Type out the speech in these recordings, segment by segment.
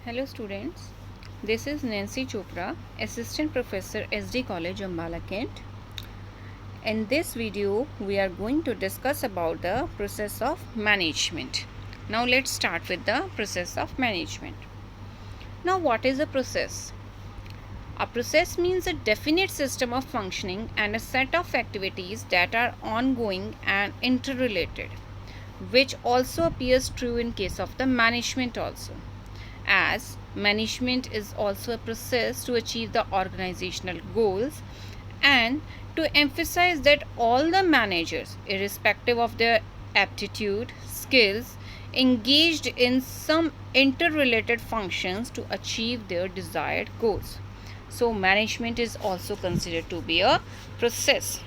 Hello students, this is Nancy Chopra, Assistant Professor SD College, Ambala, Kent. In this video, we are going to discuss about the process of management. Now let's start with the process of management. Now what is a process? A process means a definite system of functioning and a set of activities that are ongoing and interrelated, which also appears true in case of the management also, as management is also a process to achieve the organizational goals and to emphasize that all the managers, irrespective of their aptitude, skills, engaged in some interrelated functions to achieve their desired goals. So management is also considered to be a process.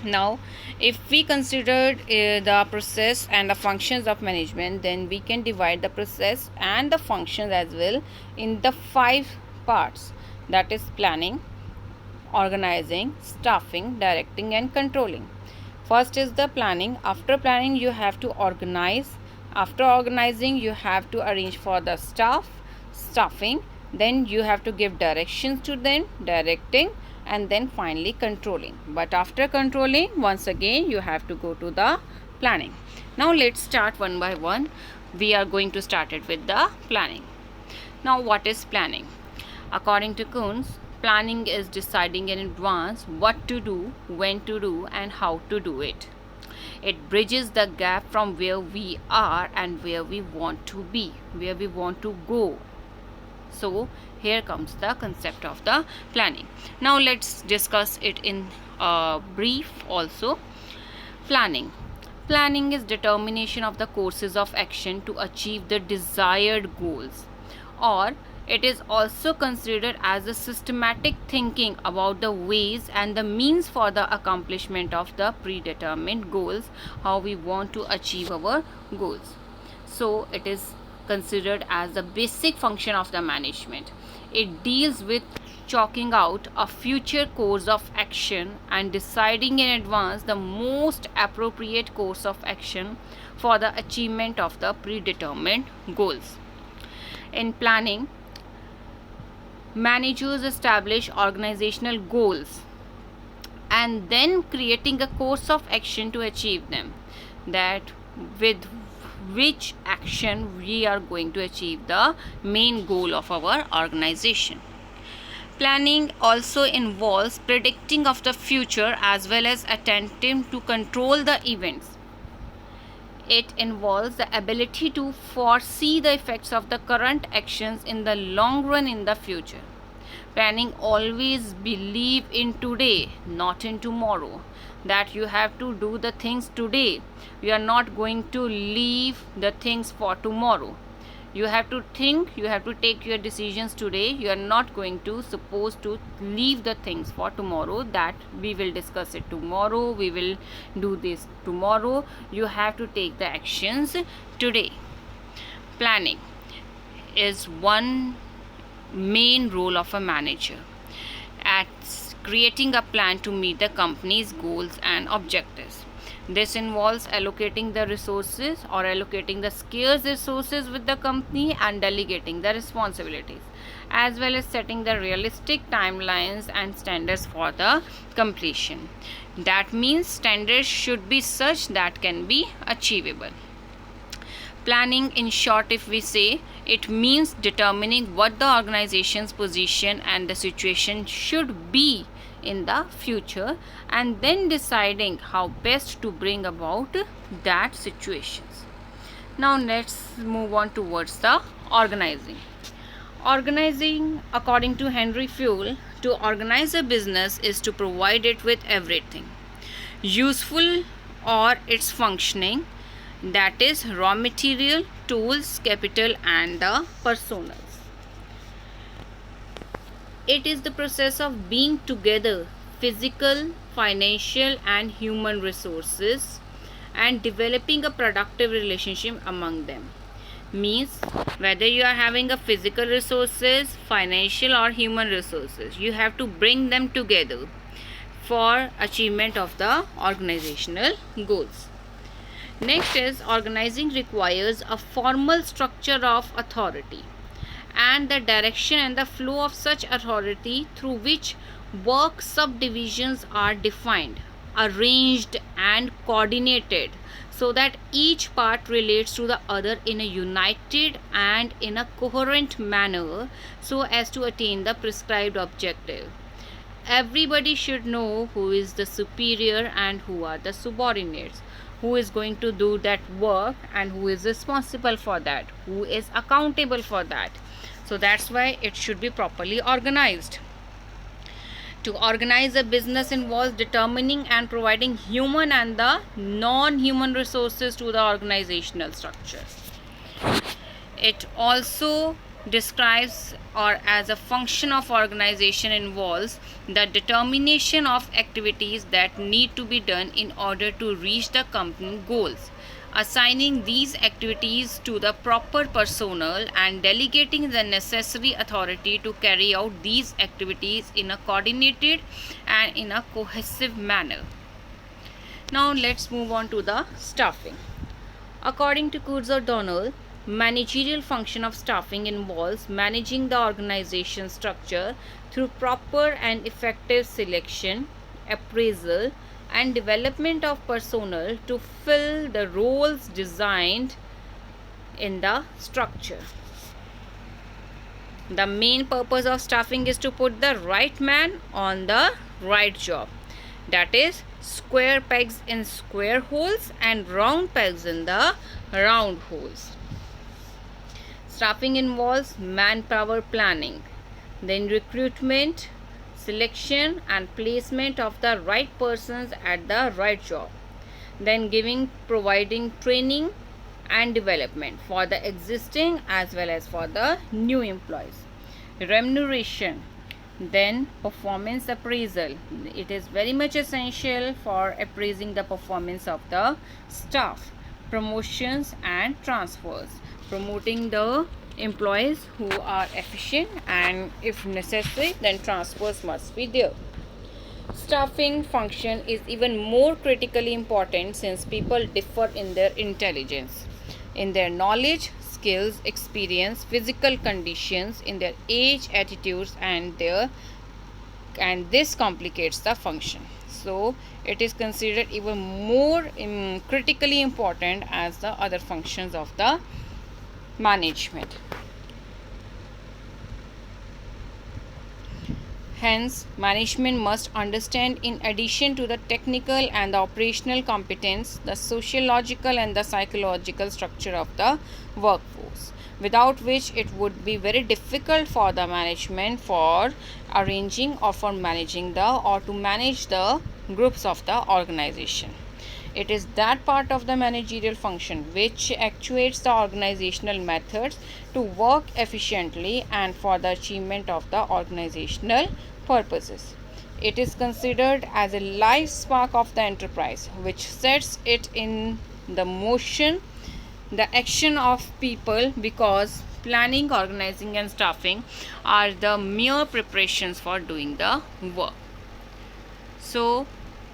Now if we consider the process and the functions of management, then we can divide the process and the functions as well in the 5 parts, that is planning, organizing, staffing, directing and controlling. First is the planning. After planning you have to organize. After organizing you have to arrange for the staffing, then you have to give directions to them, directing, and then finally controlling. But after controlling, once again you have to go to the planning. Now let's start one by one. We are going to start it with the planning. Now what is planning? According to Kuhns, planning is deciding in advance what to do, when to do and how to do it. It bridges the gap from where we are and where we want to be, where we want to go. So here comes the concept of the planning. Now let's discuss it in brief also. Planning is determination of the courses of action to achieve the desired goals, or it is also considered as a systematic thinking about the ways and the means for the accomplishment of the predetermined goals, how we want to achieve our goals. So it is considered as the basic function of the management. It deals with chalking out a future course of action and deciding in advance the most appropriate course of action for the achievement of the predetermined goals. In planning, managers establish organizational goals and then creating a course of action to achieve them, that with which action we are going to achieve the main goal of our organization. Planning also involves predicting of the future as well as attempting to control the events. It involves the ability to foresee the effects of the current actions in the long run in the future. Planning always believe in today, not in tomorrow, that you have to do the things today. You are not going to leave the things for tomorrow. You have to think, you have to take your decisions today. You are not going to supposed to leave the things for tomorrow, that we will discuss it tomorrow, we will do this tomorrow. You have to take the actions today. Planning is one main role of a manager at creating a plan to meet the company's goals and objectives. This involves allocating the resources or allocating the scarce resources with the company and delegating the responsibilities, as well as setting the realistic timelines and standards for the completion. That means standards should be such that can be achievable. Planning, in short, if we say, it means determining what the organization's position and the situation should be in the future and then deciding how best to bring about that situations. Now let's move on towards the organizing. Organizing, according to Henry Fayol, to organize a business is to provide it with everything useful or its functioning, that is raw material, tools, capital and the personals. It is the process of being together physical, financial and human resources and developing a productive relationship among them. Means whether you are having a physical resources, financial or human resources, you have to bring them together for achievement of the organizational goals. Next is organizing requires a formal structure of authority and the direction and the flow of such authority through which work subdivisions are defined, arranged, and coordinated so that each part relates to the other in a united and in a coherent manner so as to attain the prescribed objective. Everybody should know who is the superior and who are the subordinates, who is going to do that work and who is responsible for that, who is accountable for that. So that's why it should be properly organized. To organize a business involves determining and providing human and the non-human resources to the organizational structure. It also describes, or as a function of organization involves the determination of activities that need to be done in order to reach the company goals, assigning these activities to the proper personnel and delegating the necessary authority to carry out these activities in a coordinated and in a cohesive manner. Now let's move on to the staffing. According to Kurz-O'Donnell, managerial function of staffing involves managing the organization structure through proper and effective selection, appraisal, and development of personnel to fill the roles designed in the structure. The main purpose of staffing is to put the right man on the right job. That is, square pegs in square holes and round pegs in the round holes. Staffing involves manpower planning, then recruitment, selection and placement of the right persons at the right job, then providing training and development for the existing as well as for the new employees. Remuneration, then performance appraisal. It is very much essential for appraising the performance of the staff. Promotions and transfers, promoting the employees who are efficient, and if necessary then transfers must be there. Staffing function is even more critically important since people differ in their intelligence, in their knowledge, skills, experience, physical conditions, in their age, attitudes, and this complicates the function. So it is considered even more critically important as the other functions of the management. Hence, management must understand, in addition to the technical and the operational competence, the sociological and the psychological structure of the workforce, without which it would be very difficult for the management for arranging or for managing or to manage the groups of the organization. It is that part of the managerial function which actuates the organizational methods to work efficiently and for the achievement of the organizational purposes. It is considered as a life spark of the enterprise which sets it in the motion, the action of people, because planning, organizing and staffing are the mere preparations for doing the work. So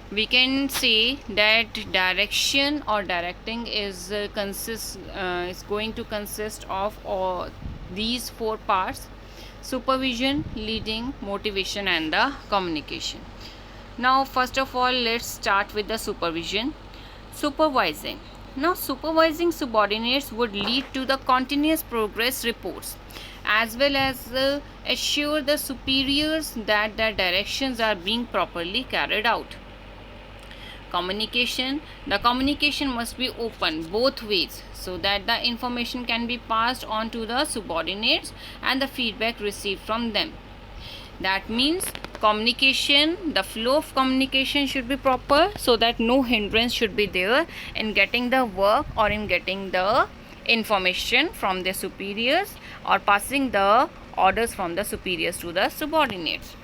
we can say that direction or directing is going to consist of these four parts: supervision, leading, motivation and the communication. Now first of all, let's start with the supervision. Supervising. Now supervising subordinates would lead to the continuous progress reports as well as assure the superiors that their directions are being properly carried out. Communication. The communication must be open both ways so that the information can be passed on to the subordinates and the feedback received from them. That means communication, the flow of communication should be proper so that no hindrance should be there in getting the work or in getting the information from the superiors or passing the orders from the superiors to the subordinates.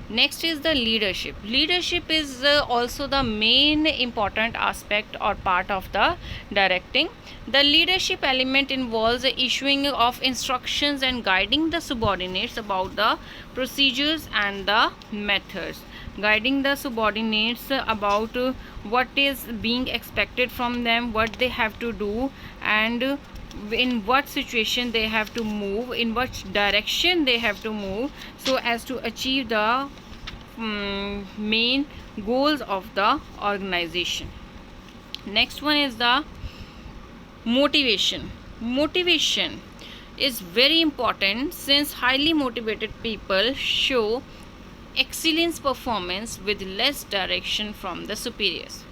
Next is the leadership. Leadership is also the main important aspect or part of the directing. The leadership element involves the issuing of instructions and guiding the subordinates about the procedures and the methods. Guiding the subordinates about what is being expected from them, what they have to do, and in what situation they have to move, in what direction they have to move, so as to achieve the main goals of the organization. Next one is the motivation. Motivation is very important, since highly motivated people show excellence performance with less direction from the superiors.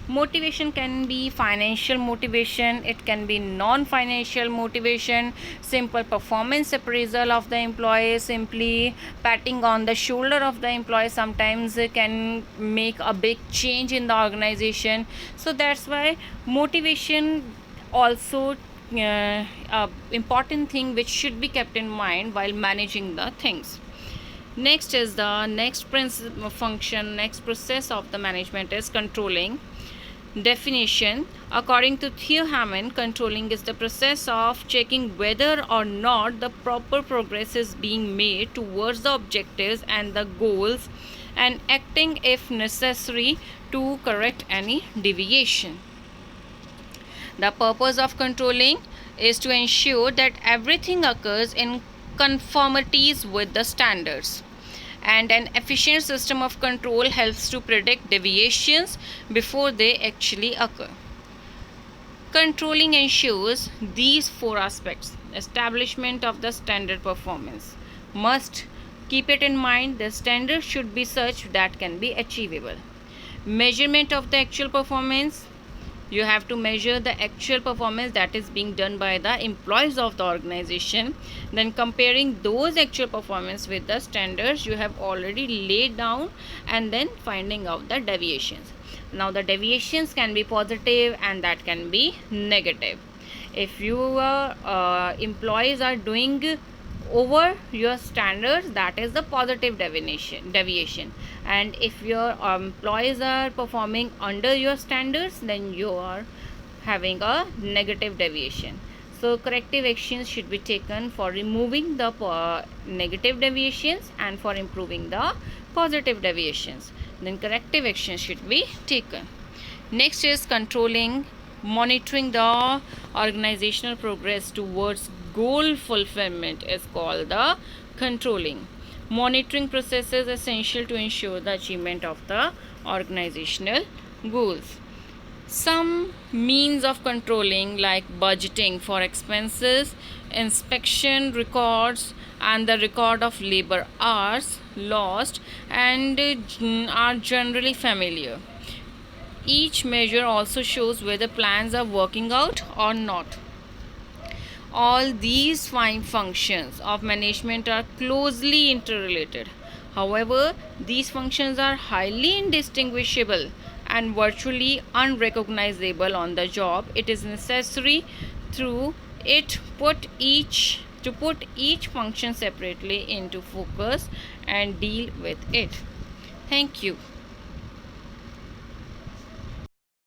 Motivation can be financial motivation, it can be non-financial motivation, simple performance appraisal of the employee, simply patting on the shoulder of the employee sometimes can make a big change in the organization. So that's why motivation also a important thing which should be kept in mind while managing the things. Next is the next process of the management is controlling. Definition: according to Theo Hammond, controlling is the process of checking whether or not the proper progress is being made towards the objectives and the goals, and acting if necessary to correct any deviation. The purpose of controlling is to ensure that everything occurs in conformities with the standards, and an efficient system of control helps to predict deviations before they actually occur. Controlling ensures these four aspects. Establishment of the standard performance. Must keep it in mind, the standard should be such that can be achievable. Measurement of the actual performance. You have to measure the actual performance that is being done by the employees of the organization, then comparing those actual performance with the standards you have already laid down, and then finding out the deviations. Now the deviations can be positive and that can be negative. If your employees are doing over your standards, that is the positive deviation, and if your employees are performing under your standards, then you are having a negative deviation. So corrective actions should be taken for removing the negative deviations and for improving the positive deviations. Then corrective actions should be taken. Next is controlling. Monitoring the organizational progress towards goal fulfillment is called the controlling. Monitoring process is essential to ensure the achievement of the organizational goals. Some means of controlling, like budgeting for expenses, inspection records, and the record of labor hours lost, and are generally familiar. Each measure also shows whether plans are working out or not. All these 5 functions of management are closely interrelated. However, these functions are highly indistinguishable and virtually unrecognizable on the job. It is necessary to put each function separately into focus and deal with it. Thank you.